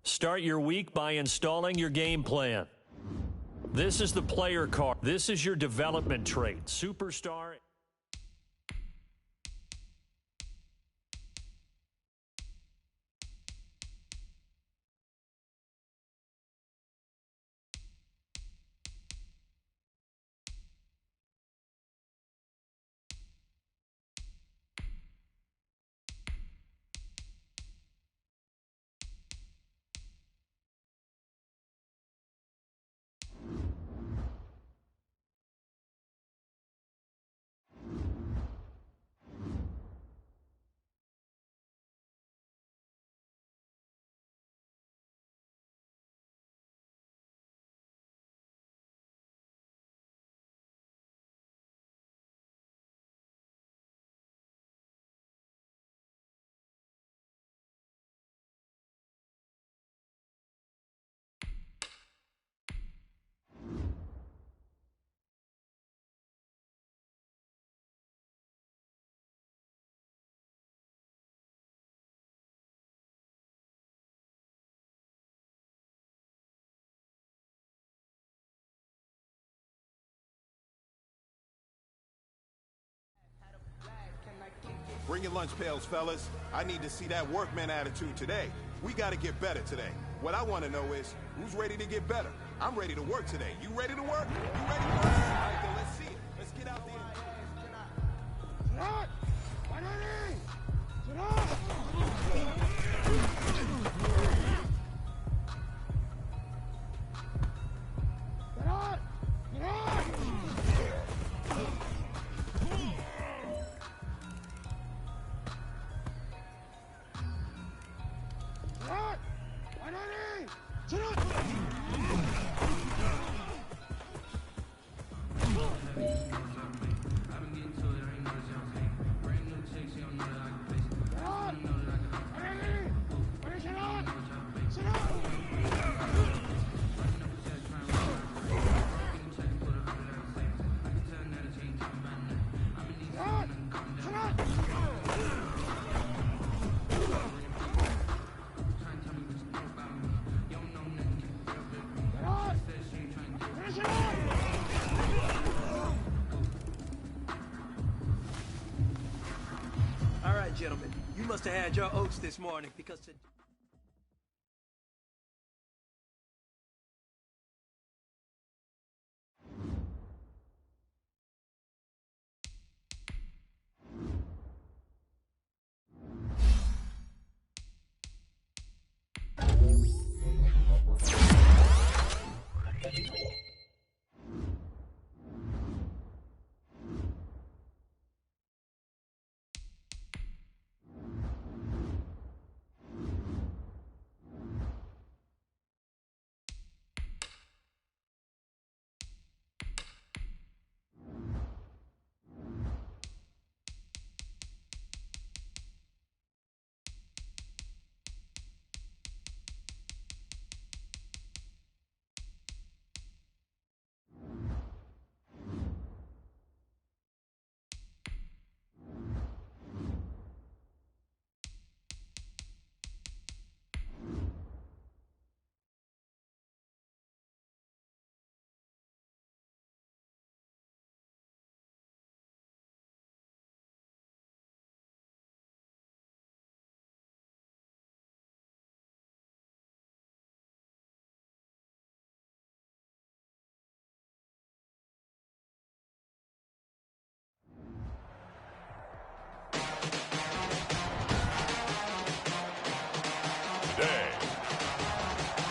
Start your week by installing your game plan. This is the player card. This is your development trait. Superstar. Bring your lunch pails, fellas. I need to see that workman attitude today. We got to get better today. What I want to know is, who's ready to get better? I'm ready to work today. You ready to work? You ready to work? All right, then let's see it. Let's get out there. Gentlemen, you must have had your oats this morning because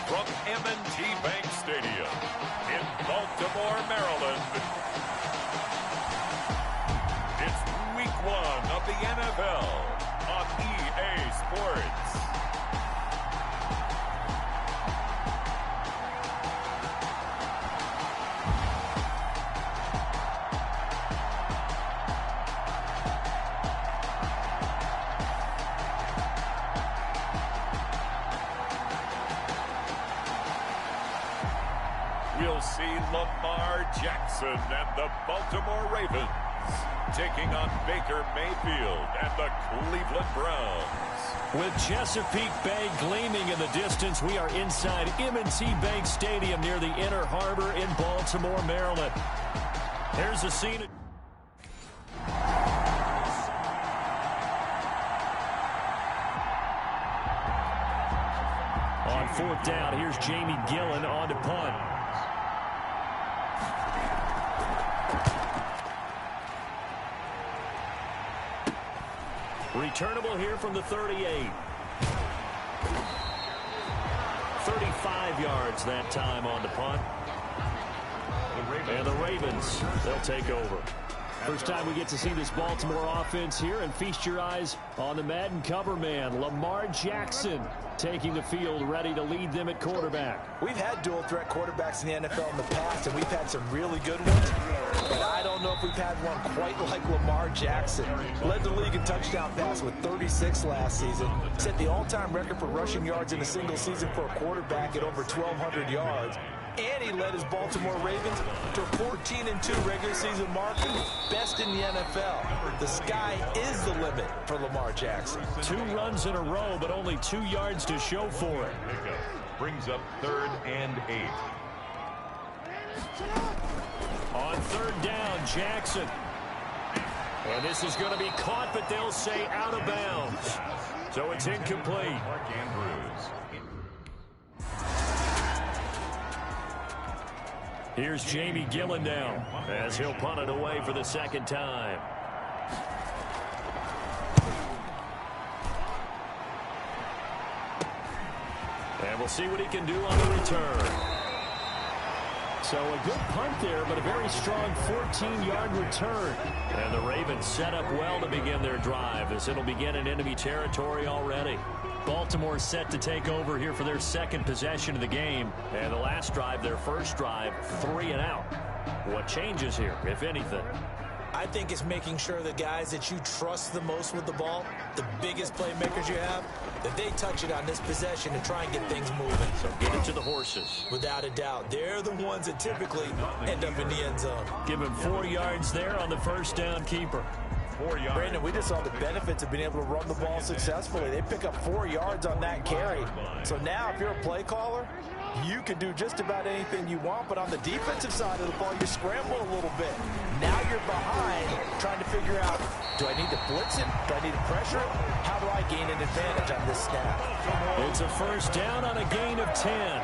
From M&T Bank Stadium in Baltimore, Maryland, it's Week 1 of the NFL on EA Sports. We'll see Lamar Jackson and the Baltimore Ravens taking on Baker Mayfield and the Cleveland Browns. With Chesapeake Bay gleaming in the distance, we are inside M&T Bank Stadium near the Inner Harbor in Baltimore, Maryland. Here's the scene. On fourth down, here's Jamie Gillen on to punt. Returnable here from the 38. 35 yards that time on the punt. And the Ravens, they'll take over. First time we get to see this Baltimore offense here, and feast your eyes on the Madden cover man, Lamar Jackson, taking the field, ready to lead them at quarterback. We've had dual-threat quarterbacks in the NFL in the past, and we've had some really good ones. But I don't know if we've had one quite like Lamar Jackson. Led the league in touchdown pass with 36 last season. Set the all-time record for rushing yards in a single season for a quarterback at over 1,200 yards. And he led his Baltimore Ravens to a 14-2 regular season mark, best in the NFL. The sky is the limit for Lamar Jackson. 2 runs in a row, but only 2 yards to show for it. Brings up 3rd and 8. On 3rd down, Jackson. And this is going to be caught, but they'll say out of bounds. So it's incomplete. Mark Andrews. Here's Jamie Gillen now as he'll punt it away for the 2nd time. And we'll see what he can do on the return. So a good punt there, but a very strong 14-yard return. And the Ravens set up well to begin their drive as it'll begin in enemy territory already. Baltimore set to take over here for their 2nd possession of the game. And the last drive, their first drive, 3 and out. What changes here, if anything? I think it's making sure the guys that you trust the most with the ball, the biggest playmakers you have, that they touch it on this possession and try and get things moving. So get it to the horses. Without a doubt. They're the ones that typically end up in the end zone. Give him 4 yards there on the first down keeper. 4 yards. Brandon, we just saw the benefits of being able to run the ball successfully. They pick up 4 yards on that carry. So now if you're a play caller, you can do just about anything you want, but on the defensive side of the ball, you scramble a little bit. Now you're behind, trying to figure out, do I need to blitz it? Do I need to pressure it? How do I gain an advantage on this snap? It's a first down on a gain of 10.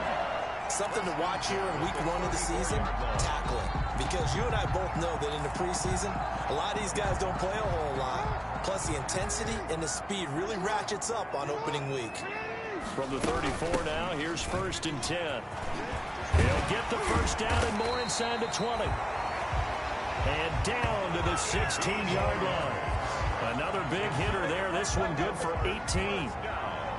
Something to watch here in week 1 of the season, tackling. Because you and I both know that in the preseason, a lot of these guys don't play a whole lot. Plus the intensity and the speed really ratchets up on opening week. From the 34 now, here's 1st and 10. He'll get the first down and more inside the 20. And down to the 16-yard line. Another big hitter there. This one good for 18.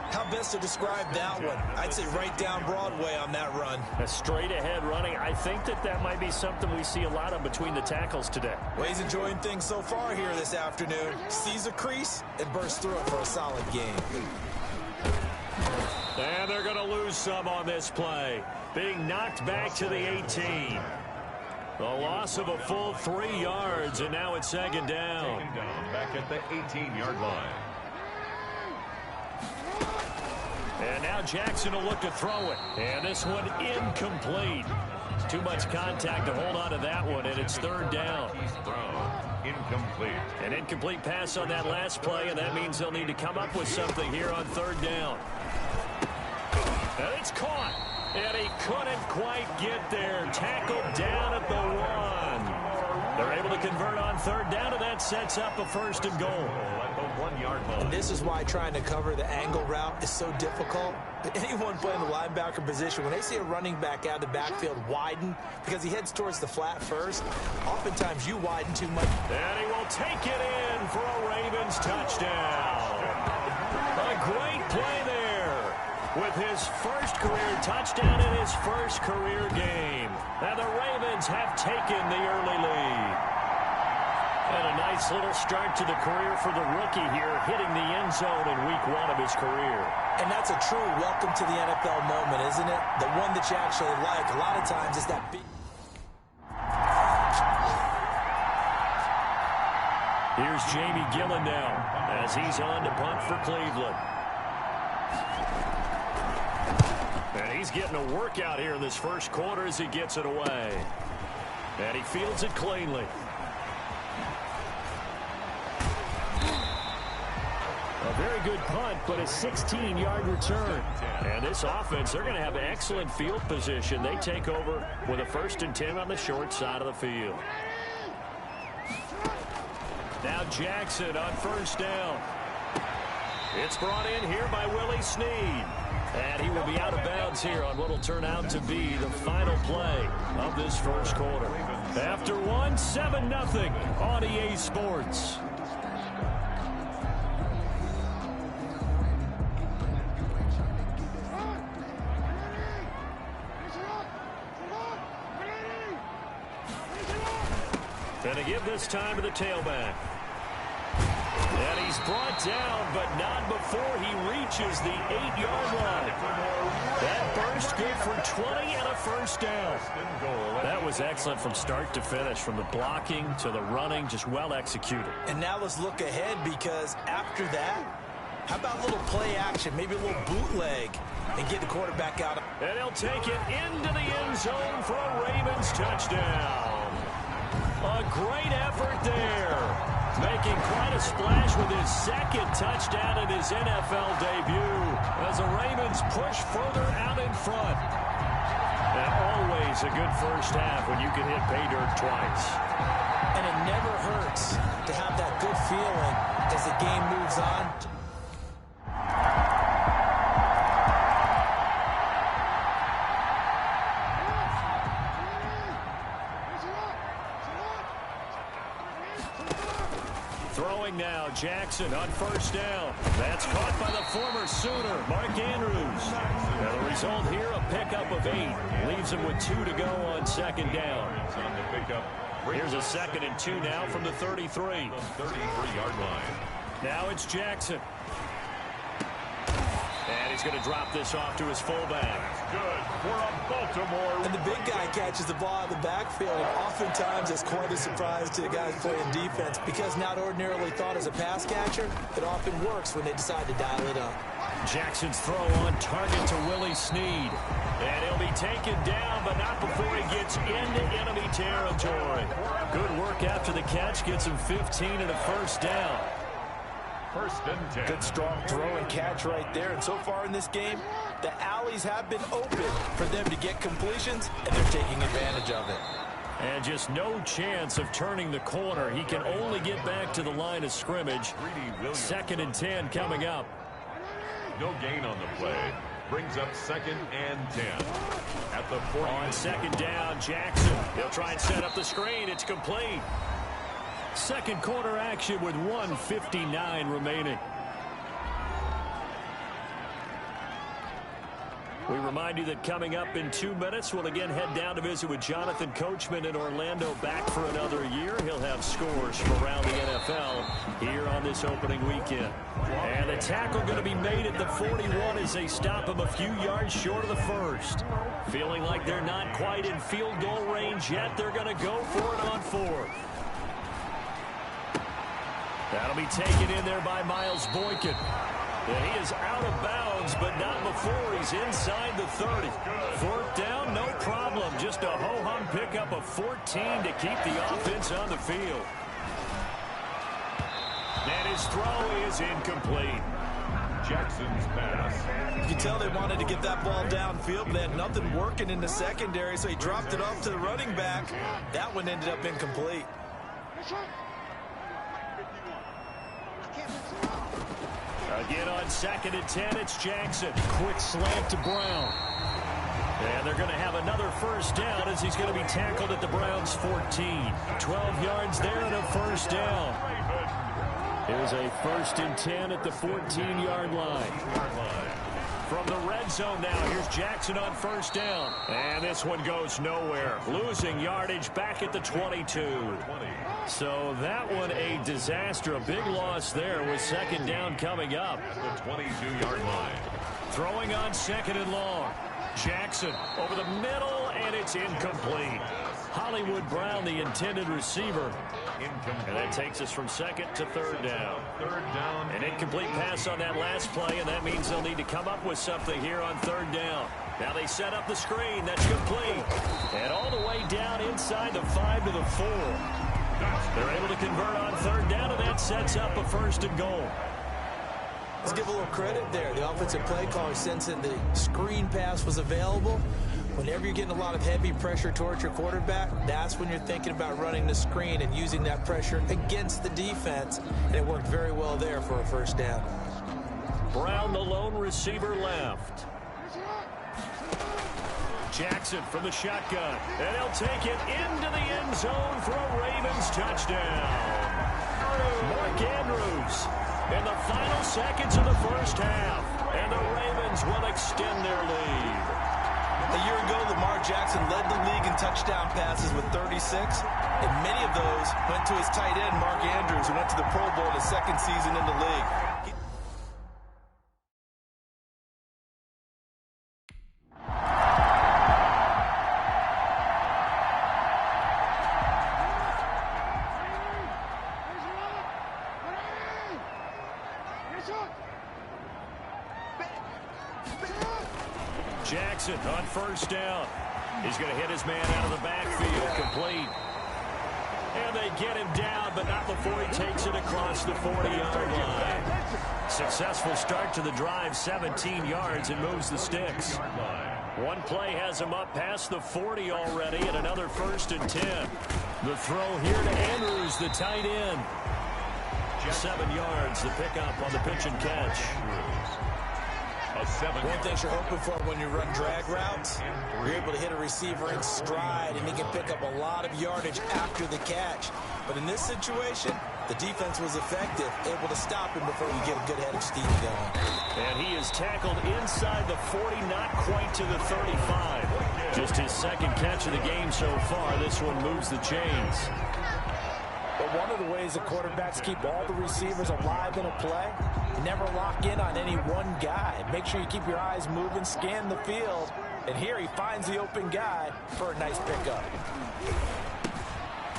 How best to describe that one? I'd say right down Broadway on that run. A straight-ahead running. I think that might be something we see a lot of between the tackles today. Well, he's enjoying things so far here this afternoon. Sees a crease and bursts through it for a solid game. And they're going to lose some on this play. Being knocked back to the 18. The loss of a full 3 yards, and now it's 2nd down. Back at the 18-yard line. And now Jackson will look to throw it. And this one incomplete. Too much contact to hold on to that one, and it's 3rd down. Incomplete. An incomplete pass on that last play, and that means they'll need to come up with something here on 3rd down. And it's caught. And he couldn't quite get there. Tackled down at the 1. They're able to convert on 3rd down, and that sets up a 1st and goal. At the 1-yard line. And this is why trying to cover the angle route is so difficult. Anyone playing the linebacker position, when they see a running back out of the backfield widen because he heads towards the flat first, oftentimes you widen too much. And he will take it in for a Ravens touchdown. A great play there with his first career touchdown in his first career game. And the Ravens have taken the early lead. And a nice little start to the career for the rookie here, hitting the end zone in week 1 of his career. And that's a true welcome to the NFL moment, isn't it? The one that you actually like. A lot of times it's that big... Here's Jamie Gillen now as he's on to punt for Cleveland. And he's getting a workout here in this first quarter as he gets it away. And he fields it cleanly. A very good punt, but a 16-yard return. And this offense, they're going to have excellent field position. They take over with a 1st and 10 on the short side of the field. Now Jackson on 1st down. It's brought in here by Willie Snead. And he will be out of bounds here on what will turn out to be the final play of this first quarter. After one, 7-0 on EA Sports. And to give this time to the tailback. And he's brought down, but not before he reaches the 8-yard line. That burst good for 20 and a 1st down. That was excellent from start to finish, from the blocking to the running, just well executed. And now let's look ahead, because after that, how about a little play action, maybe a little bootleg, and get the quarterback out. And he'll take it into the end zone for a Ravens touchdown. A great effort there. Making quite a splash with his 2nd touchdown in his NFL debut as the Ravens push further out in front. And always a good first half when you can hit pay dirt twice. And it never hurts to have that good feeling as the game moves on. Now Jackson on 1st down. That's caught by the former Sooner, Mark Andrews. Now the result here, a pickup of 8. Leaves him with 2 to go on 2nd down. Here's a 2nd and 2 now from the 33. 33-yard line. Now it's Jackson. And he's going to drop this off to his fullback. Good for a Baltimore. And the big guy catches the ball in the backfield, and oftentimes it's quite a surprise to the guys playing defense, because not ordinarily thought as a pass catcher, it often works when they decide to dial it up. Jackson's throw on target to Willie Snead. And he'll be taken down, but not before he gets into enemy territory. Good work after the catch, gets him 15 and a 1st down. 1st and 10. Good strong throw and catch right there. And so far in this game, the alleys have been open for them to get completions, and they're taking advantage of it. And just no chance of turning the corner. He can only get back to the line of scrimmage. 2nd and 10 coming up. No gain on the play. Brings up 2nd and 10. At the 40. On 2nd down, Jackson. He'll try and set up the screen. It's complete. 2nd quarter action with 1:59 remaining. We remind you that coming up in 2 minutes, we'll again head down to visit with Jonathan Coachman in Orlando, back for another year. He'll have scores from around the NFL here on this opening weekend. And the tackle going to be made at the 41 as they stop him a few yards short of the 1st. Feeling like they're not quite in field goal range yet, they're going to go for it on 4th. That'll be taken in there by Miles Boykin. And he is out of bounds, but not before he's inside the 30. 4th down, no problem. Just a ho-hum pickup of 14 to keep the offense on the field. And his throw is incomplete. Jackson's pass. You can tell they wanted to get that ball downfield, but they had nothing working in the secondary, so he dropped it off to the running back. That one ended up incomplete. Again on 2nd and 10, it's Jackson. Quick slant to Brown. And they're going to have another 1st down as he's going to be tackled at the Browns' 14. 12 yards there and a 1st down. Here's a 1st and 10 at the 14-yard line. From the red zone now, here's Jackson on 1st down. And this one goes nowhere. Losing yardage back at the 22. So that one a disaster. A big loss there with 2nd down coming up. At the 22-yard line. Throwing on 2nd and long. Jackson over the middle, and it's incomplete. Hollywood Brown, the intended receiver. And that takes us from second to third down. An incomplete pass on that last play, and that means they'll need to come up with something here on third down. Now they set up the screen. That's complete. And all the way down inside the 5 to the 4. They're able to convert on third down, and that sets up a 1st and goal. Let's give a little credit there. The offensive play caller sensing the screen pass was available. Whenever you're getting a lot of heavy pressure towards your quarterback, that's when you're thinking about running the screen and using that pressure against the defense. And it worked very well there for a 1st down. Brown, the lone receiver, left. Jackson from the shotgun. And he'll take it into the end zone for a Ravens touchdown. Mark Andrews in the final seconds of the 1st half. And the Ravens will extend their lead. A year ago, Lamar Jackson led the league in touchdown passes with 36, and many of those went to his tight end, Mark Andrews, who went to the Pro Bowl in his 2nd season in the league. Jackson on 1st down. He's going to hit his man out of the backfield. Complete. And they get him down, but not before he takes it across the 40-yard line. Successful start to the drive, 17 yards, and moves the sticks. One play has him up past the 40 already, and another 1st and 10. The throw here to Andrews, the tight end. 7 yards, the pickup on the pitch and catch. One thing you're hoping for when you run drag routes, you're able to hit a receiver in stride, and he can pick up a lot of yardage after the catch. But in this situation, the defense was effective, able to stop him before you get a good head of steam going. And he is tackled inside the 40, not quite to the 35. Just his 2nd catch of the game so far. This one moves the chains. But one of the ways the quarterbacks keep all the receivers alive in a play, you never lock in on any one guy. Make sure you keep your eyes moving, scan the field, and here he finds the open guy for a nice pickup.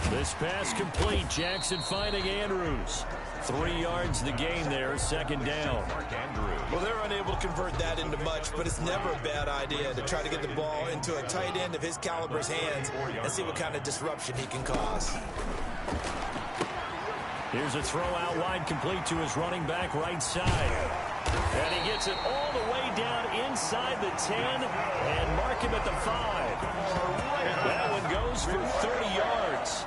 This pass complete. Jackson finding Andrews. 3 yards the gain there, 2nd down. Well, they're unable to convert that into much, but it's never a bad idea to try to get the ball into a tight end of his caliber's hands and see what kind of disruption he can cause. Here's a throw out wide, complete to his running back right side. And he gets it all the way down inside the 10 and mark him at the 5. That one goes for 30 yards.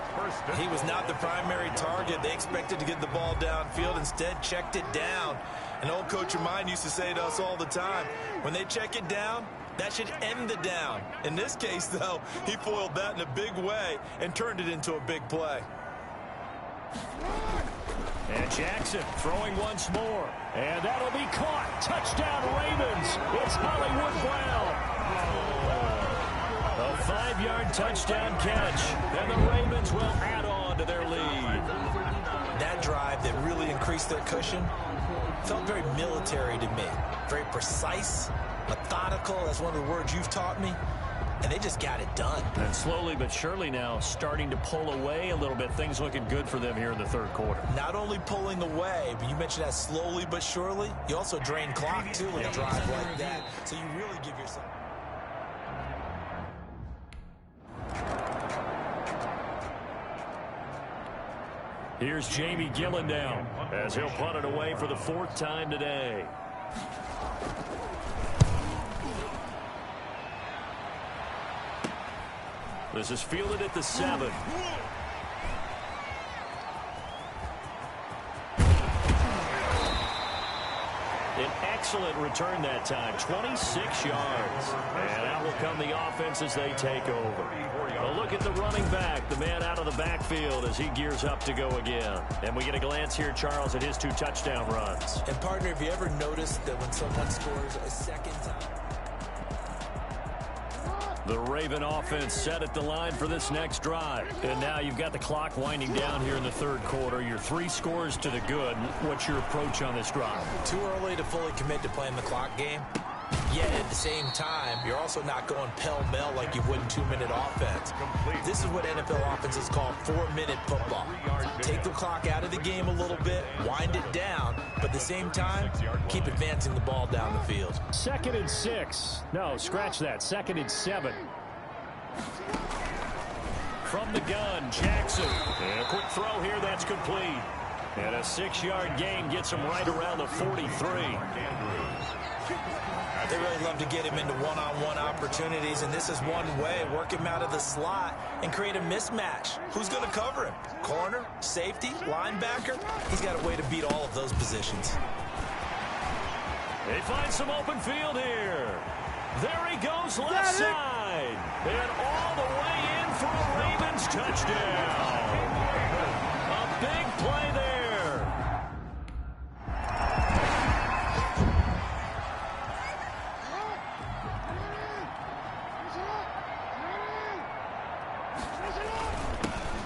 He was not the primary target. They expected to get the ball downfield. Instead, checked it down. An old coach of mine used to say to us all the time, when they check it down, that should end the down. In this case, though, he foiled that in a big way and turned it into a big play. And Jackson throwing once more. And that'll be caught. Touchdown, Ravens. It's Hollywood Brown. A 5-yard touchdown catch. And the Ravens will add on to their lead. That drive that really increased their cushion felt very military to me. Very precise, methodical. That's one of the words you've taught me. And they just got it done. And slowly but surely now starting to pull away a little bit. Things looking good for them here in the 3rd quarter. Not only pulling away, but you mentioned that slowly but surely. You also drain clock, too, in a drive like that. So you really give yourself... Here's Jamie Gillen down as he'll punt it away for the 4th time today. This is fielded at the 7. An excellent return that time, 26 yards. And out will come the offense as they take over. A look at the running back, the man out of the backfield as he gears up to go again. And we get a glance here, Charles, at his 2 touchdown runs. And partner, have you ever noticed that when someone scores a 2nd time? The Raven offense set at the line for this next drive. And now you've got the clock winding down here in the 3rd quarter. Your 3 scores to the good. What's your approach on this drive? Too early to fully commit to playing the clock game. Yet at the same time, you're also not going pell-mell like you would in 2-minute offense. This is what NFL offenses call 4-minute football. Take the clock out of the game a little bit, wind it down, but at the same time, keep advancing the ball down the field. 2nd and 6. No, scratch that. 2nd and 7. From the gun, Jackson. And a quick throw here, that's complete. And a 6-yard gain gets him right around the 43. They really love to get him into one-on-one opportunities, and this is one way. Work him out of the slot and create a mismatch. Who's going to cover him? Corner, safety, linebacker? He's got a way to beat all of those positions. They find some open field here. There he goes left side. And all the way in for a Ravens touchdown. A big play there.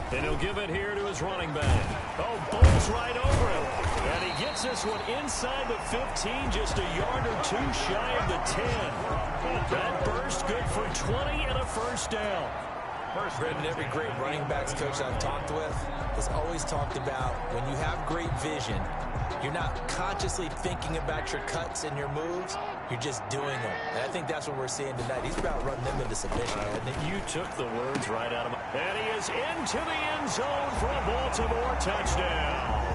And he'll give it here to his running back. Oh, bowls right over him. And he gets this one inside the 15, just a yard or two shy of the 10. That burst good for 20 and a first down. Brendan, every great running backs coach I've talked with has always talked about when you have great vision, you're not consciously thinking about your cuts and your moves, you're just doing them. And I think that's what we're seeing tonight. He's about running them into submission, hasn't he? You took the words right out of my... And he is into the end zone for a Baltimore touchdown.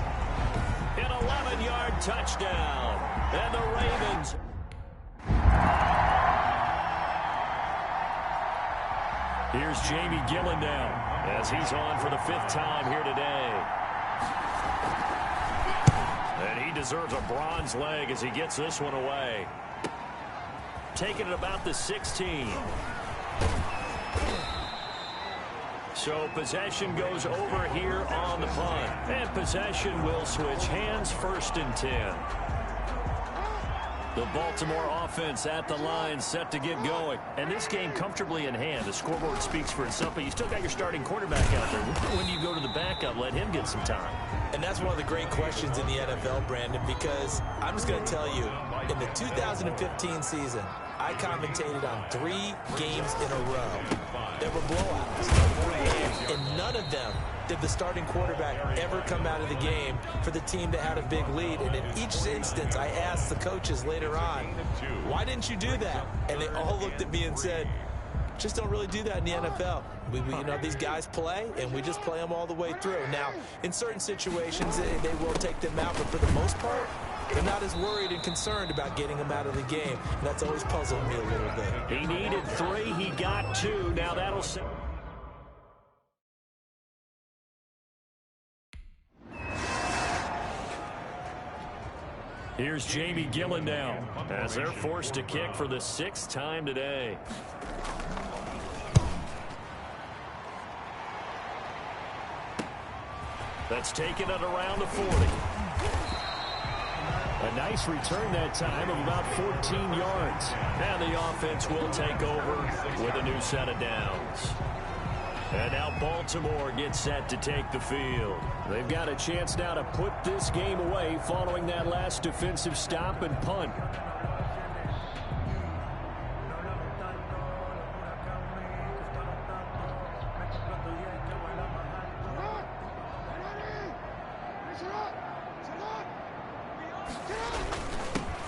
An 11-yard touchdown. And the Ravens... Here's Jamie Gillendown as he's on for the 5th time here today. And he deserves a bronze leg as he gets this one away. Taking it about the 16. So possession goes over here on the punt. And possession will switch hands, 1st and 10. The Baltimore offense at the line, set to get going. And this game comfortably in hand. The scoreboard speaks for itself, but you still got your starting quarterback out there. When you go to the backup, let him get some time. And that's one of the great questions in the NFL, Brandon, because I'm just going to tell you, in the 2015 season, I commentated on 3 games in a row that were blowouts. And none of them did the starting quarterback ever come out of the game for the team that had a big lead. And in each instance, I asked the coaches later on, why didn't you do that? And they all looked at me and said, just don't really do that in the NFL. You know, these guys play, and we just play them all the way through. Now, in certain situations, they will take them out, but for the most part, they're not as worried and concerned about getting them out of the game. And that's always puzzled me a little bit. He needed 3. He got 2. Now that'll set. Here's Jamie Gillendown as they're forced to kick for the 6th time today. That's taken it around the 40. A nice return that time of about 14 yards. And the offense will take over with a new set of downs. And now Baltimore gets set to take the field. They've got a chance now to put this game away following that last defensive stop and punt.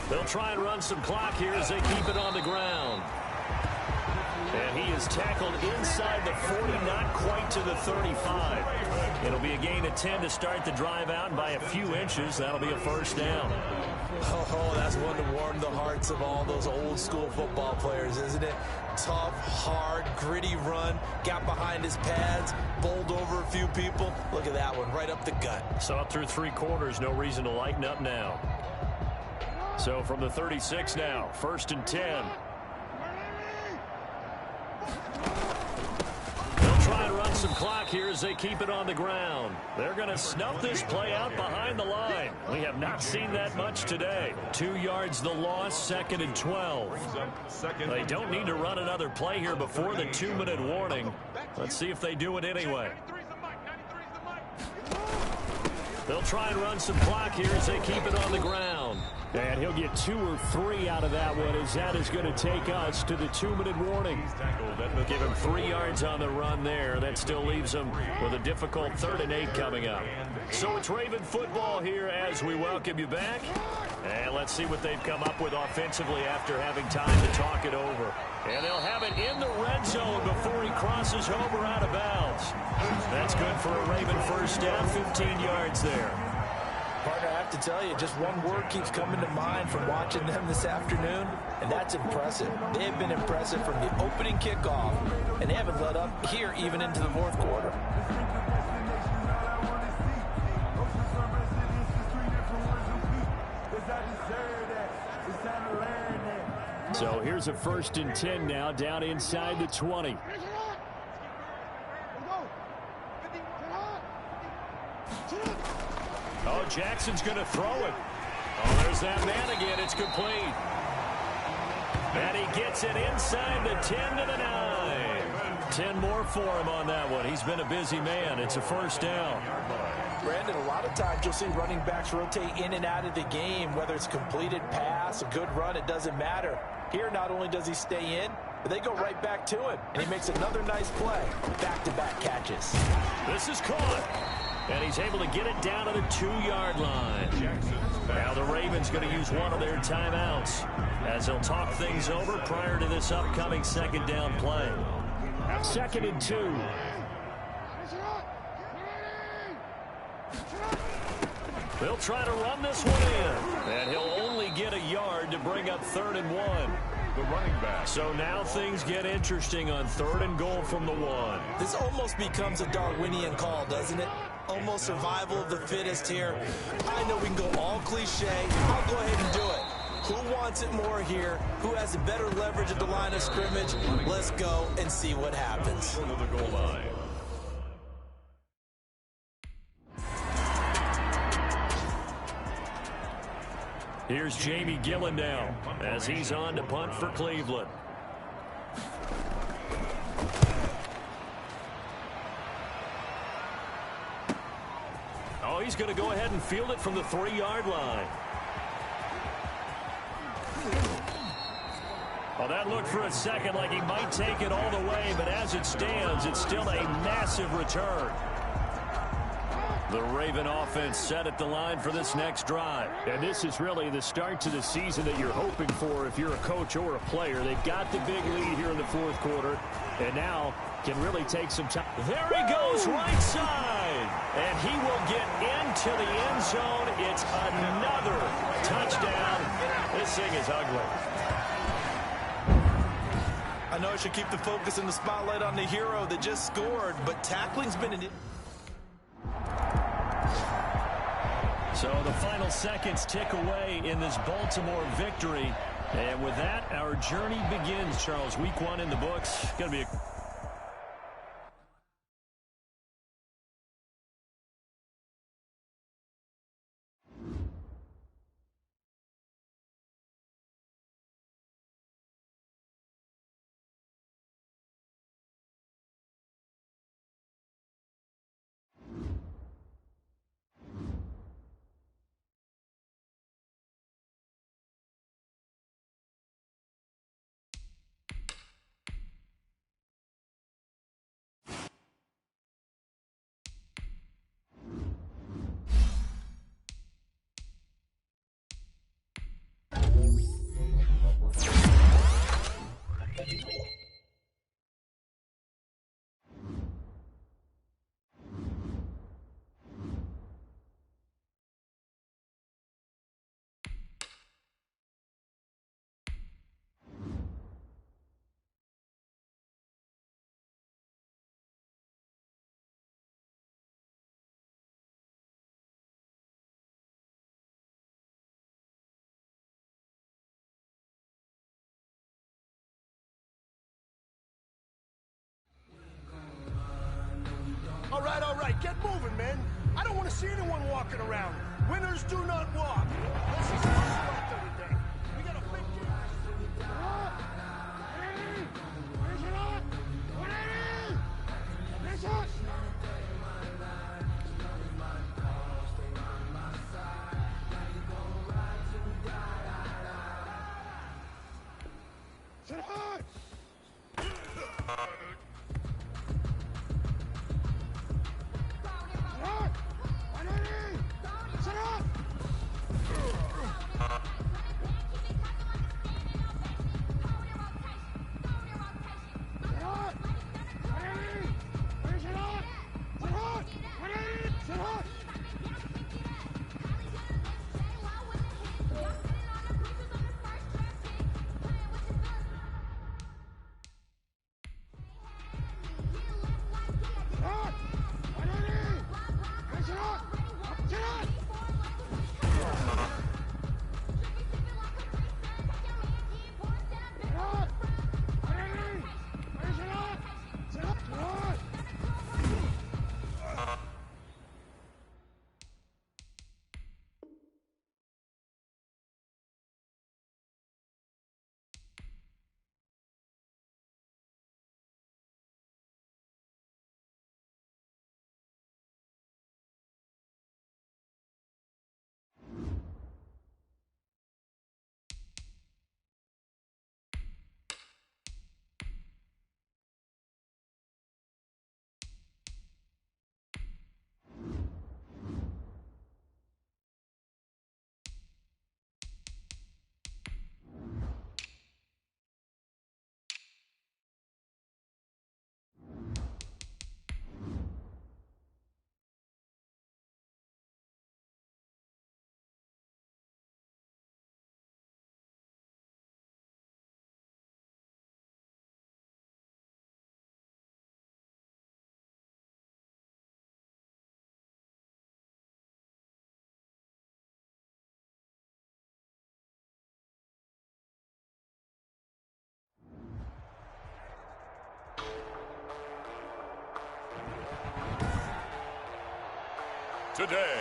They'll try and run some clock here as they keep it on the ground. And he is tackled inside the 40, not quite to the 35. It'll be a gain of 10 to start the drive out, and by a few inches, that'll be a first down. Oh, that's one to warm the hearts of all those old school football players, isn't it? Tough, hard, gritty run, got behind his pads, bowled over a few people. Look at that one, right up the gut. Saw through 3 quarters, no reason to lighten up now. So from the 36 now, 1st and 10. They'll try and run some clock here as they keep it on the ground. They're going to snuff this play out behind the line. We have not seen that much today. 2 yards the loss, 2nd and 12. They don't need to run another play here before the 2-minute warning. Let's see if they do it anyway. They'll try and run some clock here as they keep it on the ground. And he'll get 2 or 3 out of that one, as that is going to take us to the 2-minute warning. Give him 3 yards on the run there. That still leaves him with a difficult 3rd and 8 coming up. So it's Raven football here as we welcome you back. And let's see what they've come up with offensively after having time to talk it over. And they'll have it in the red zone before he crosses over out of bounds. That's good for a Raven first down, 15 yards there. Partner, I have to tell you, just one word keeps coming to mind from watching them this afternoon, and that's impressive. They have been impressive from the opening kickoff, and they haven't let up here even into the 4th quarter. So here's a 1st and 10 now, down inside the 20. Oh, Jackson's going to throw it. Oh, there's that man again. It's complete. And he gets it inside the 10 to the 9. 10 more for him on that one. He's been a busy man. It's a 1st down. Brandon, a lot of times you'll see running backs rotate in and out of the game, whether it's completed pass, a good run, it doesn't matter. Here, not only does he stay in, but they go right back to him, and he makes another nice play. Back-to-back catches. This is caught. And he's able to get it down to the 2-yard line. Now the Ravens going to use one of their timeouts as they'll talk things over prior to this upcoming 2nd down play. 2nd and 2. They'll try to run this one in. And he'll only get a yard to bring up 3rd and 1. The running back. So now things get interesting on 3rd and goal from the 1. This almost becomes a Darwinian call, doesn't it? Almost survival of the fittest here. I know we can go all cliche. I'll go ahead and do it. Who wants it more here? Who has the better leverage at the line of scrimmage? Let's go and see what happens. To the goal line. Here's Jamie Gillen now as he's on to punt for Cleveland. Oh, he's going to go ahead and field it from the 3-yard line. Oh, that looked for a second like he might take it all the way, but as it stands, it's still a massive return. The Raven offense set at the line for this next drive. And this is really the start to the season that you're hoping for if you're a coach or a player. They've got the big lead here in the 4th quarter, and now can really take some time. There he goes, right side. And he will get into the end zone. It's another touchdown. This thing is ugly. I know I should keep the focus and the spotlight on the hero that just scored, but tackling's been an... So the final seconds tick away in this Baltimore victory. And with that, our journey begins, Charles. Week 1 in the books. Going to be a... All right, get moving, man. I don't want to see anyone walking around. Winners do not walk. This is the start of the day. We got a big game. today.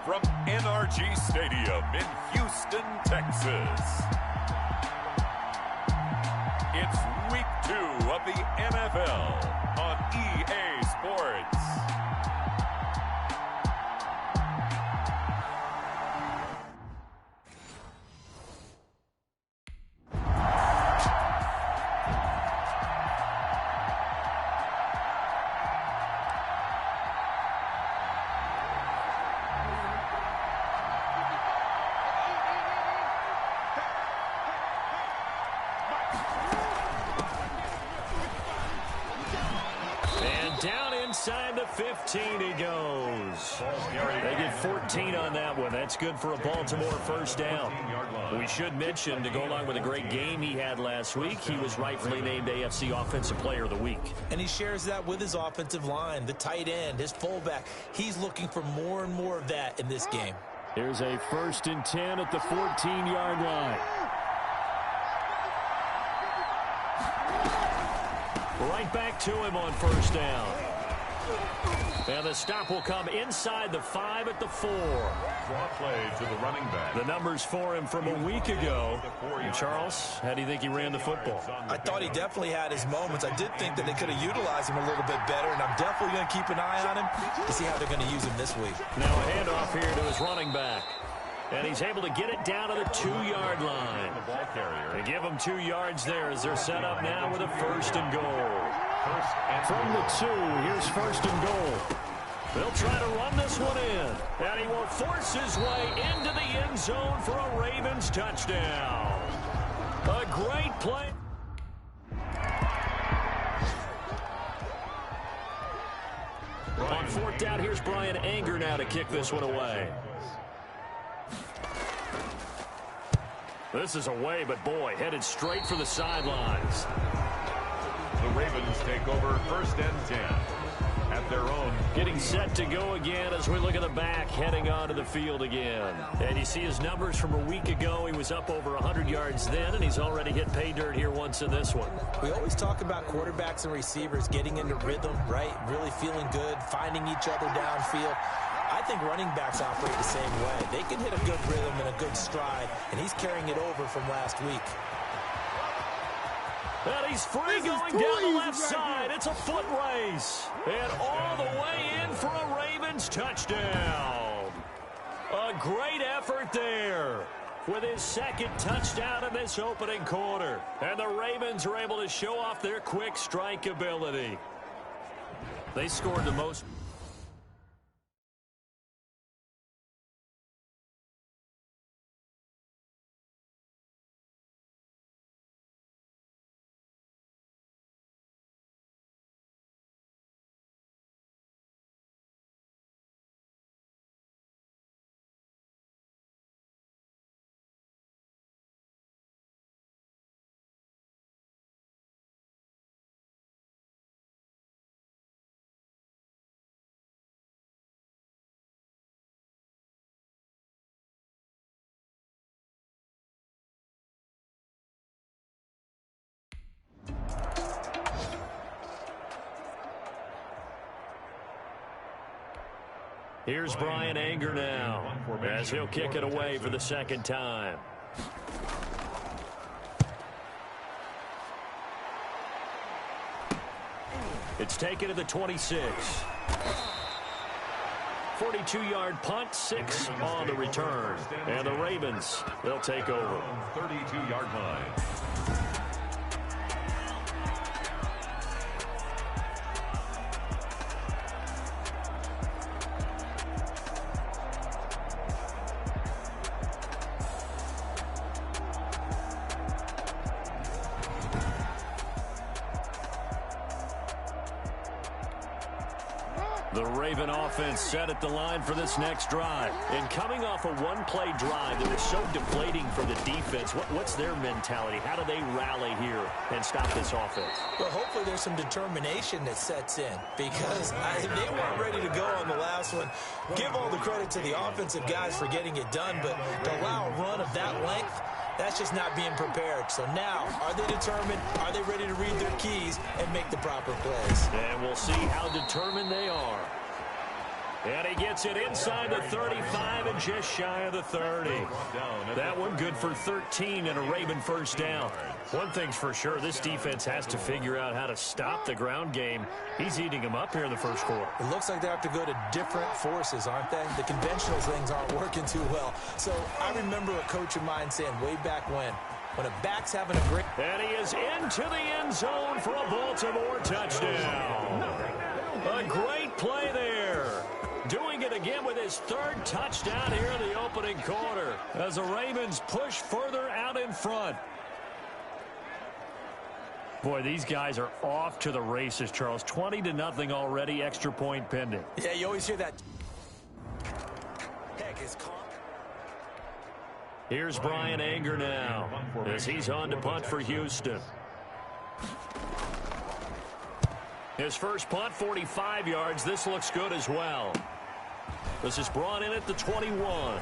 From NRG Stadium in Houston, Texas. It's week 2 of the NFL on EA Sports. Inside the 15 he goes. They get 14 on that one. That's good for a Baltimore first down. We should mention, to go along with a great game he had last week, he was rightfully named AFC Offensive Player of the Week. And he shares that with his offensive line, the tight end, his fullback. He's looking for more and more of that in this game. Here's a 1st and 10 at the 14-yard line. Right back to him on first down. And the stop will come inside the 5 at the 4. Draw play to the running back. The numbers for him from a week ago. And Charles, how do you think he ran the football? I thought he definitely had his moments. I did think that they could have utilized him a little bit better, and I'm definitely going to keep an eye on him to see how they're going to use him this week. Now a handoff here to his running back. And he's able to get it down to the 2-yard line. They give him 2 yards there as they're set up now with a 1st and goal. From the 2, here's 1st and goal. They'll try to run this one in. And he will force his way into the end zone for a Ravens touchdown. A great play. On 4th down, here's Brian Anger now to kick this one away. This is away, but boy, headed straight for the sidelines. The Ravens take over 1st and 10 at their own. Getting set to go again as we look at the back, heading onto the field again. And you see his numbers from a week ago. He was up over 100 yards then, and he's already hit pay dirt here once in this one. We always talk about quarterbacks and receivers getting into rhythm, right? Really feeling good, finding each other downfield. I think running backs operate the same way. They can hit a good rhythm and a good stride, and he's carrying it over from last week. And he's free going down the left side. It's a foot race. And all the way in for a Ravens touchdown. A great effort there with his 2nd touchdown in this opening quarter. And the Ravens are able to show off their quick strike ability. They scored the most. Here's Brian Anger now as he'll kick it away for the 2nd time. It's taken to the 26. 42-yard punt, 6 on the return. And the Ravens, they'll take over. 32-yard line. The Raven offense set at the line for this next drive. And coming off a one-play drive that was so deflating for the defense, what's their mentality? How do they rally here and stop this offense? Well, hopefully there's some determination that sets in because they weren't ready to go on the last one. Give all the credit to the offensive guys for getting it done, but to allow a run of that length, that's just not being prepared. So now, are they determined? Are they ready to read their keys and make the proper plays? And we'll see how determined they are. And he gets it inside the 35 and just shy of the 30. That one good for 13 and a Raven first down. One thing's for sure, this defense has to figure out how to stop the ground game. He's eating them up here in the first quarter. It looks like they have to go to different forces, aren't they? The conventional things aren't working too well. So I remember a coach of mine saying way back when a back's having a great... And he is into the end zone for a Baltimore touchdown. A great play there. Doing it again with his third touchdown here in the opening quarter as the Ravens push further out in front. Boy, these guys are off to the races, Charles. 20-0 already, extra point pending. Yeah, you always hear that. Heck, is Here's Brian Anger now as he's on to punt for Houston. His first punt, 45 yards. This looks good as well. This is brought in at the 21.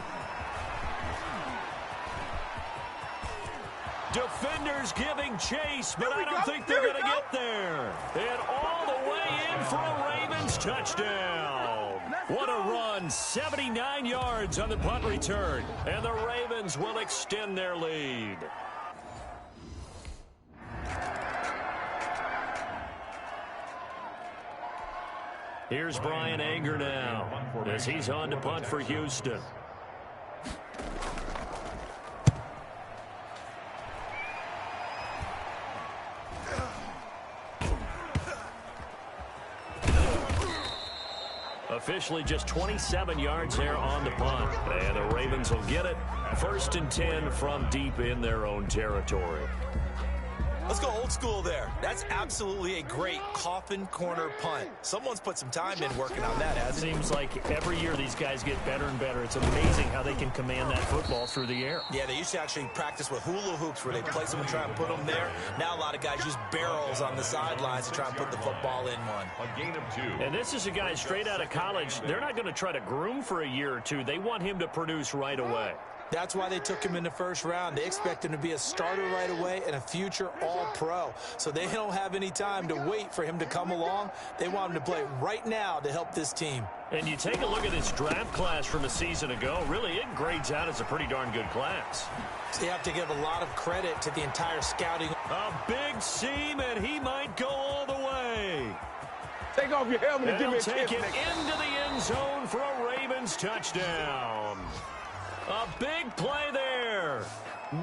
Defenders giving chase, but I don't think they're going to get there. And all the way in for a Ravens touchdown. What a run. 79 yards on the punt return. And the Ravens will extend their lead. Here's Brian Anger now as he's on to punt for Houston. Officially just 27 yards there on the punt. And the Ravens will get it. 1st and 10 from deep in their own territory. Let's go old school there. That's absolutely a great coffin corner punt. Someone's put some time in working on that, hasn't it? Seems like every year these guys get better and better. It's amazing how they can command that football through the air. Yeah, they used to actually practice with hula hoops where they place them and try and put them there. Now a lot of guys use barrels on the sidelines to try and put the football in one. A gain of 2. And this is a guy straight out of college. They're not going to try to groom for a year or two. They want him to produce right away. That's why they took him in the first round. They expect him to be a starter right away and a future all-pro. So they don't have any time to wait for him to come along. They want him to play right now to help this team. And you take a look at this draft class from a season ago. Really, it grades out as a pretty darn good class. So you have to give a lot of credit to the entire scouting. A big seam, and he might go all the way. Take off your helmet and give me a kiss. Take it into the end zone for a Ravens touchdown. A big play there.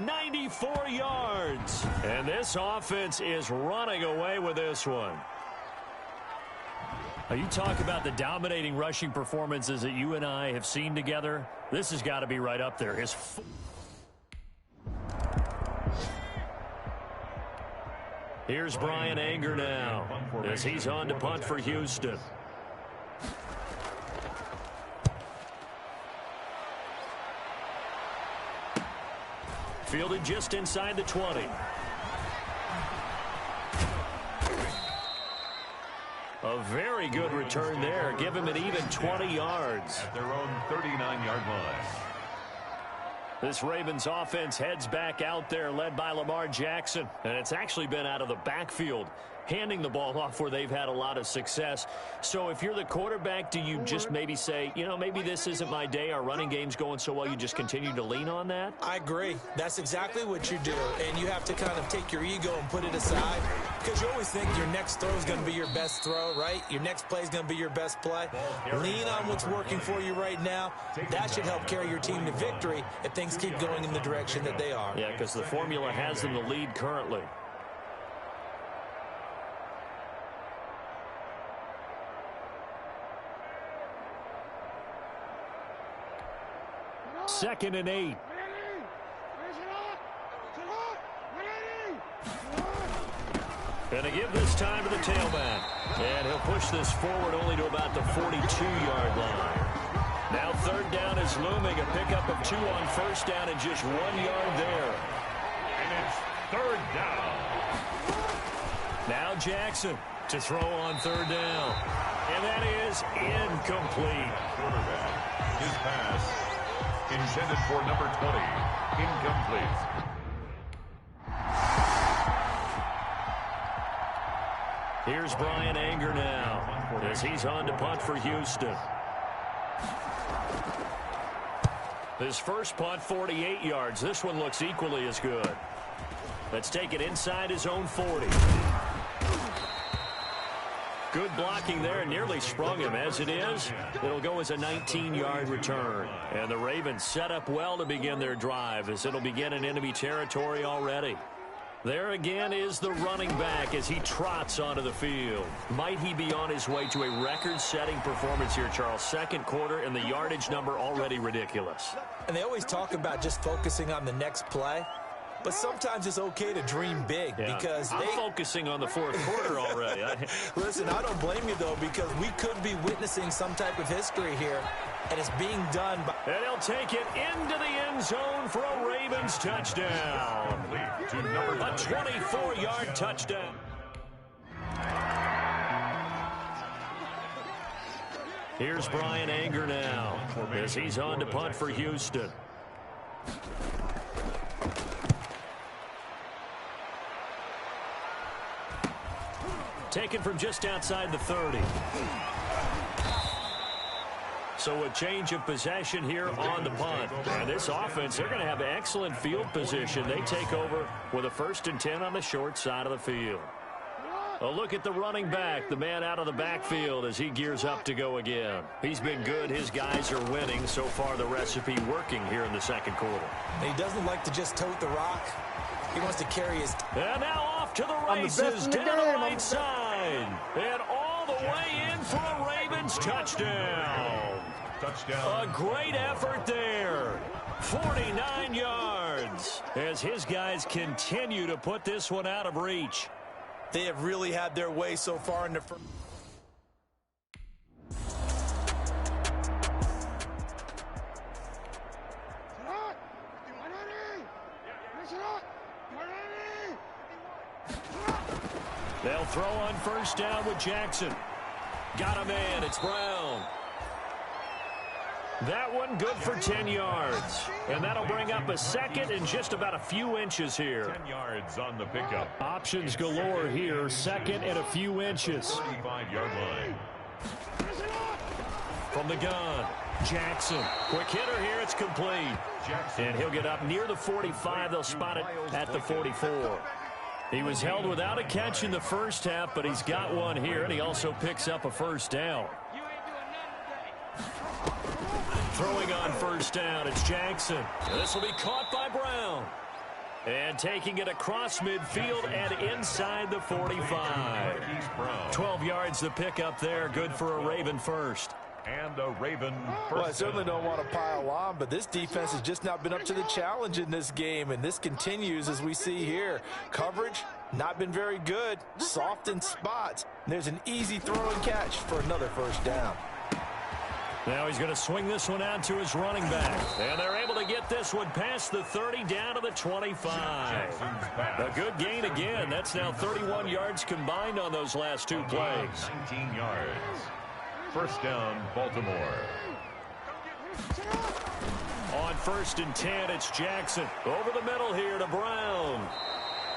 94 yards. And this offense is running away with this one. Now you talk about the dominating rushing performances that you and I have seen together. This has got to be right up there. Here's Brian Anger now as he's on to punt for Houston. Fielded just inside the 20. A very good return there. Give him an even 20 yards. At their own 39-yard line. This Ravens offense heads back out there, led by Lamar Jackson. And it's actually been out of the backfield, handing the ball off where they've had a lot of success. So if you're the quarterback, do you just maybe say, you know, maybe this isn't my day, our running game's going so well, you just continue to lean on that? I agree. That's exactly what you do. And you have to kind of take your ego and put it aside, because you always think your next throw is going to be your best throw, right? Your next play is going to be your best play. Lean on what's working for you right now. That should help carry your team to victory if things keep going in the direction that they are. Yeah, because the formula has them the lead currently. Second and 8. Going to give this time to the tailback. And he'll push this forward only to about the 42-yard line. Now third down is looming. A pickup of 2 on first down and just 1 yard there. And it's third down. Now Jackson to throw on third down. And that is incomplete. Quarterback. His pass intended for number 20. Incomplete. Here's Brian Anger now as he's on to punt for Houston. His first punt, 48 yards. This one looks equally as good. Let's take it inside his own 40. Good blocking there, nearly sprung him. As it is, it'll go as a 19-yard return. And the Ravens set up well to begin their drive, as it'll begin in enemy territory already. There again is the running back as he trots onto the field. Might he be on his way to a record-setting performance here, Charles? Second quarter, and the yardage number already ridiculous. And they always talk about just focusing on the next play. But sometimes it's okay to dream big because I'm focusing on the fourth quarter already. Listen, I don't blame you, though, because we could be witnessing some type of history here, and it's being done by... And he'll take it into the end zone for a Ravens touchdown. A 24-yard touchdown. Here's Brian Anger now as he's on to punt for Houston. Taken from just outside the 30. So a change of possession here on the punt. And this offense, they're going to have excellent field position. They take over with a 1st and 10 on the short side of the field. A look at the running back, the man out of the backfield as he gears up to go again. He's been good. His guys are winning. So far, the recipe working here in the second quarter. He doesn't like to just tote the rock. He wants to carry his... And now off to the races, down the right side. And all the way in for a Ravens touchdown. A great effort there. 49 yards as his guys continue to put this one out of reach. They have really had their way so far in the first. They'll throw on 1st down with Jackson. Got a man. It's Brown. That one good for 10 yards. And that'll bring up a 2nd and just about a few inches here. 10 yards on the pickup. Options galore here. 2nd and a few inches. 35-yard line. From the gun, Jackson. Quick hitter here. It's complete. And he'll get up near the 45. They'll spot it at the 44. He was held without a catch in the first half, but he's got one here, and he also picks up a 1st down. Throwing on 1st down, it's Jackson. This will be caught by Brown. And taking it across midfield and inside the 45. 12 yards the pickup there, good for a Raven 1st. And a Raven first. Well, I certainly don't want to pile on, but this defense has just not been up to the challenge in this game, and this continues as we see here. Coverage, not been very good, soft in spots. There's an easy throw and catch for another 1st down. Now he's going to swing this one out to his running back. And they're able to get this one past the 30 down to the 25. A good gain again. That's now 31 yards combined on those last 2 plays. 19 yards. 1st down, Baltimore. On 1st and 10, it's Jackson. Over the middle here to Brown.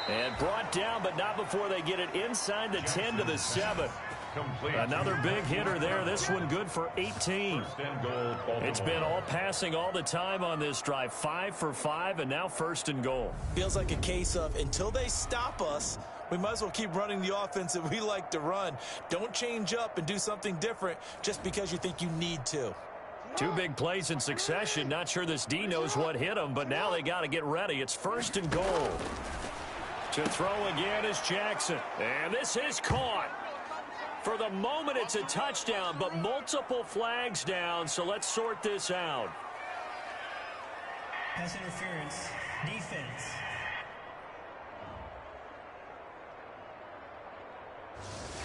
And brought down, but not before they get it inside the 10 to the 7. Complete. Another big hitter there. This one good for 18. 1st and goal, Baltimore. It's been all passing all the time on this drive. 5 for 5, and now 1st and goal. Feels like a case of until they stop us, we might as well keep running the offense that we like to run. Don't change up and do something different just because you think you need to. 2 big plays in succession. Not sure this D knows what hit him, but now they got to get ready. It's 1st and goal. To throw again is Jackson. And this is caught. For the moment, it's a touchdown, but multiple flags down, so let's sort this out. Pass interference, defense.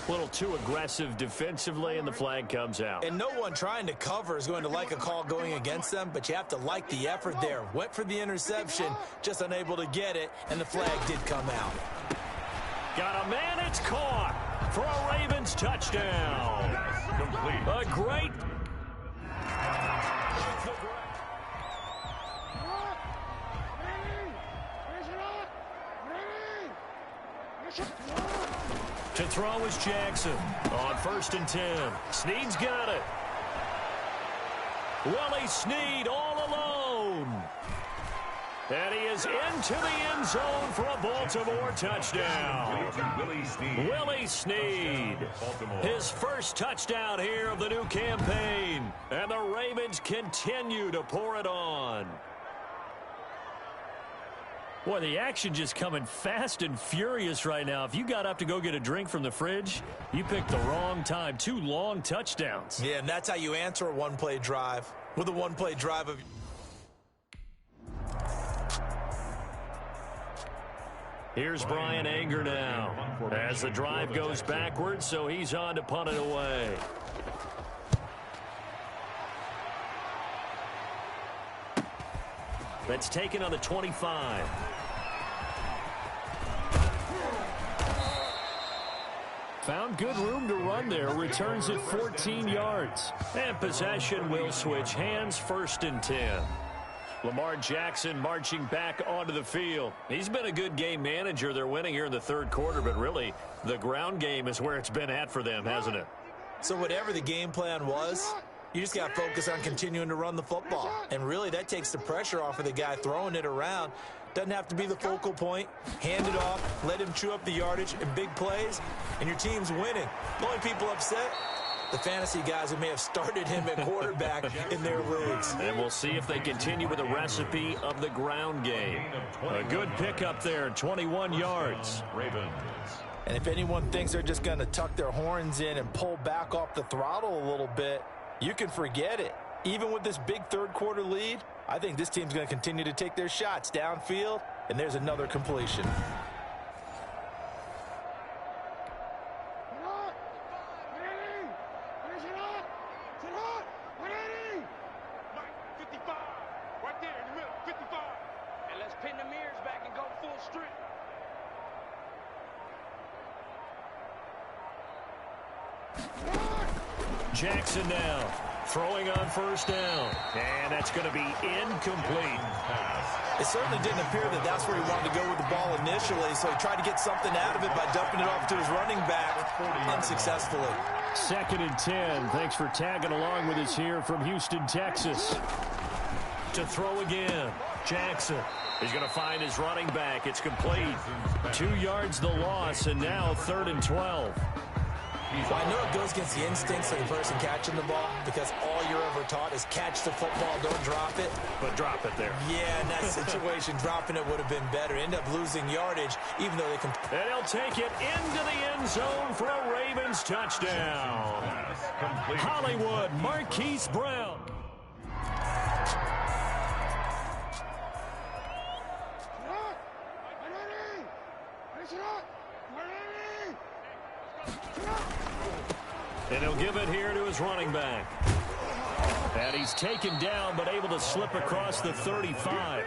A little too aggressive defensively, and the flag comes out. And no one trying to cover is going to like a call going against them, but you have to like the effort there. Went for the interception, just unable to get it, and the flag did come out. Got a man, it's caught for a Ravens touchdown. Complete. A great... To throw is Jackson on 1st and 10. Snead's got it. Willie Snead all alone. zone. And he is into the end zone for a Baltimore touchdown. Willie Snead, his first touchdown here of the new campaign. And the Ravens continue to pour it on. Boy, the action just coming fast and furious right now. If you got up to go get a drink from the fridge, you picked the wrong time. 2 long touchdowns. Yeah, and that's how you answer a one-play drive. With a one-play drive of... Here's Brian Anger now as the drive goes backwards, so he's on to punt it away. That's taken on the 25. Found good room to run there. Returns it 14 yards. And possession will switch hands, 1st and 10. Lamar Jackson marching back onto the field. He's been a good game manager. They're winning here in the 3rd quarter, but really the ground game is where it's been at for them, hasn't it? So whatever the game plan was, you just got to focus on continuing to run the football. And really that takes the pressure off of the guy throwing it around. Doesn't have to be the focal point. Hand it off, let him chew up the yardage in big plays, and your team's winning. The only people upset, the fantasy guys who may have started him at quarterback in their leagues. And we'll see if they continue with the recipe of the ground game. A good pickup there, 21 yards. And if anyone thinks they're just going to tuck their horns in and pull back off the throttle a little bit, you can forget it. Even with this big 3rd quarter lead, I think this team's going to continue to take their shots downfield, and there's another completion. Jackson now throwing on 1st down, and that's going to be incomplete. It certainly didn't appear that that's where he wanted to go with the ball initially, so he tried to get something out of it by dumping it off to his running back unsuccessfully. 2nd and 10. Thanks for tagging along with us here from Houston, Texas. To throw again, Jackson. He's going to find his running back. It's complete. 2 yards the loss, and now 3rd and 12. Well, I know it goes against the instincts of the person catching the ball because all you're ever taught is catch the football, don't drop it. But drop it there. Yeah, in that situation, dropping it would have been better. End up losing yardage, even though they can. And he'll take it into the end zone for a Ravens touchdown. Hollywood, Marquise Brown. And he'll give it here to his running back. And he's taken down, but able to slip across the 35.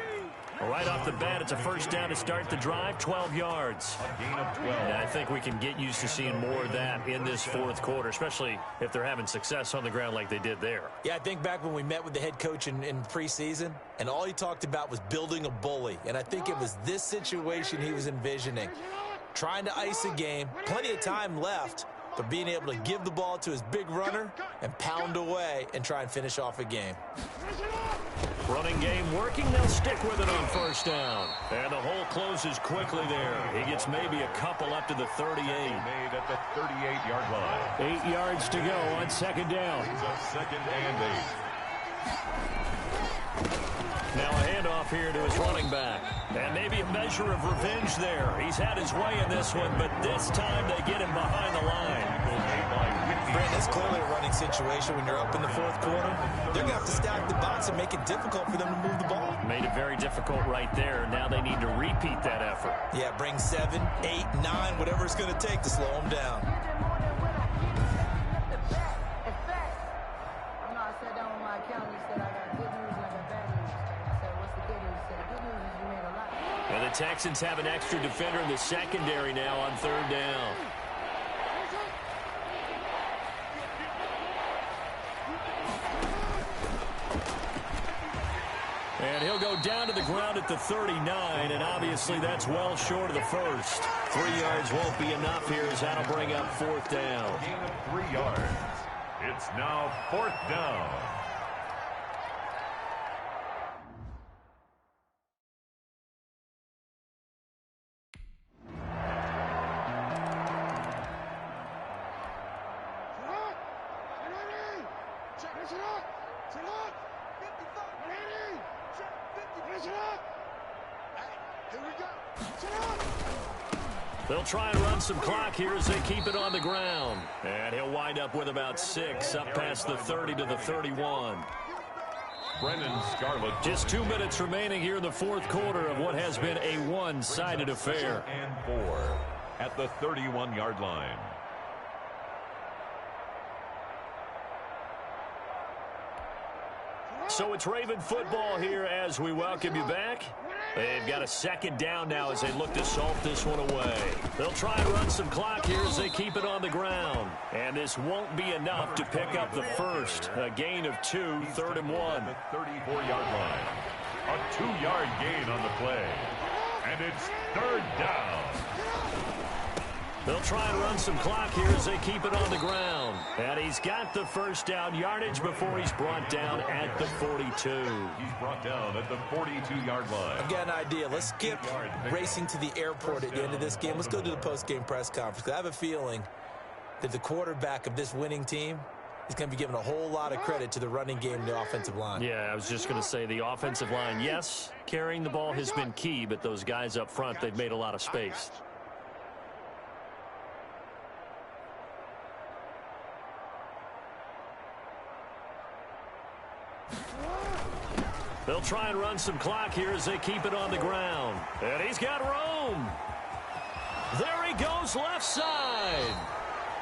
Right off the bat, it's a 1st down to start the drive, 12 yards. And I think we can get used to seeing more of that in this 4th quarter, especially if they're having success on the ground like they did there. Yeah, I think back when we met with the head coach in preseason, and all he talked about was building a bully. And I think it was this situation he was envisioning. Trying to ice a game, plenty of time left, but being able to give the ball to his big runner and pound away and try and finish off a game. Running game working. They'll stick with it on 1st down. And the hole closes quickly there. He gets maybe a couple up to the 38. Made at the 38-yard line. 8 yards to go on 2nd down. He's a 2nd and 8. Now a handoff here to his running back. And maybe a measure of revenge there. He's had his way in this one, but this time they get him behind the line. Brandon, it's clearly a running situation when you're up in the 4th quarter. They're going to have to stack the box and make it difficult for them to move the ball. Made it very difficult right there. Now they need to repeat that effort. Yeah, bring 7, 8, 9, whatever it's going to take to slow them down. And the Texans have an extra defender in the secondary now on 3rd down. And he'll go down to the ground at the 39, and obviously that's well short of the 1st. 3 yards won't be enough here as that'll bring up 4th down. Gain of 3 yards. It's now 4th down. They'll try and run some clock here as they keep it on the ground. And he'll wind up with about 6, up past the 30 to the 31. Brennan Scarlett. Just 2 minutes remaining here in the fourth quarter of what has been a one-sided affair. And 4 at the 31-yard line. So it's Raven football here as we welcome you back. They've got a second down now as they look to salt this one away. They'll try and run some clock here as they keep it on the ground. And this won't be enough to pick up the first. A gain of 2, 3rd and 1. The 34-yard line. A 2-yard gain on the play. And it's 3rd down. They'll try and run some clock here as they keep it on the ground. And he's got the first down yardage before he's brought down at the 42. He's brought down at the 42-yard line. I've got an idea. Let's skip racing to the airport at the end of this game. Let's go to the post-game press conference. I have a feeling that the quarterback of this winning team is going to be giving a whole lot of credit to the running game and the offensive line. Yeah, I was just going to say the offensive line, yes, carrying the ball has been key, but those guys up front, they've made a lot of space. They'll try and run some clock here as they keep it on the ground. And he's got room. There he goes left side.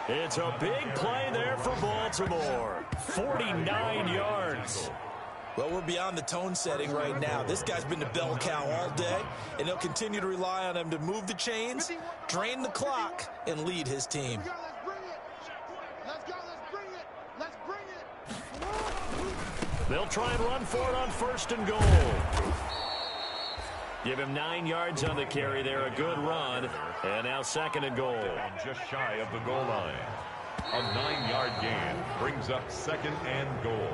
It's a big play there for Baltimore. 49 yards. Well, we're beyond the tone setting right now. This guy's been the bell cow all day, and they'll continue to rely on him to move the chains, drain the clock, and lead his team. They'll try and run for it on 1st and goal. Give him 9 yards on the carry there. A good run. And now 2nd and goal. Just shy of the goal line. A 9-yard gain brings up 2nd and goal.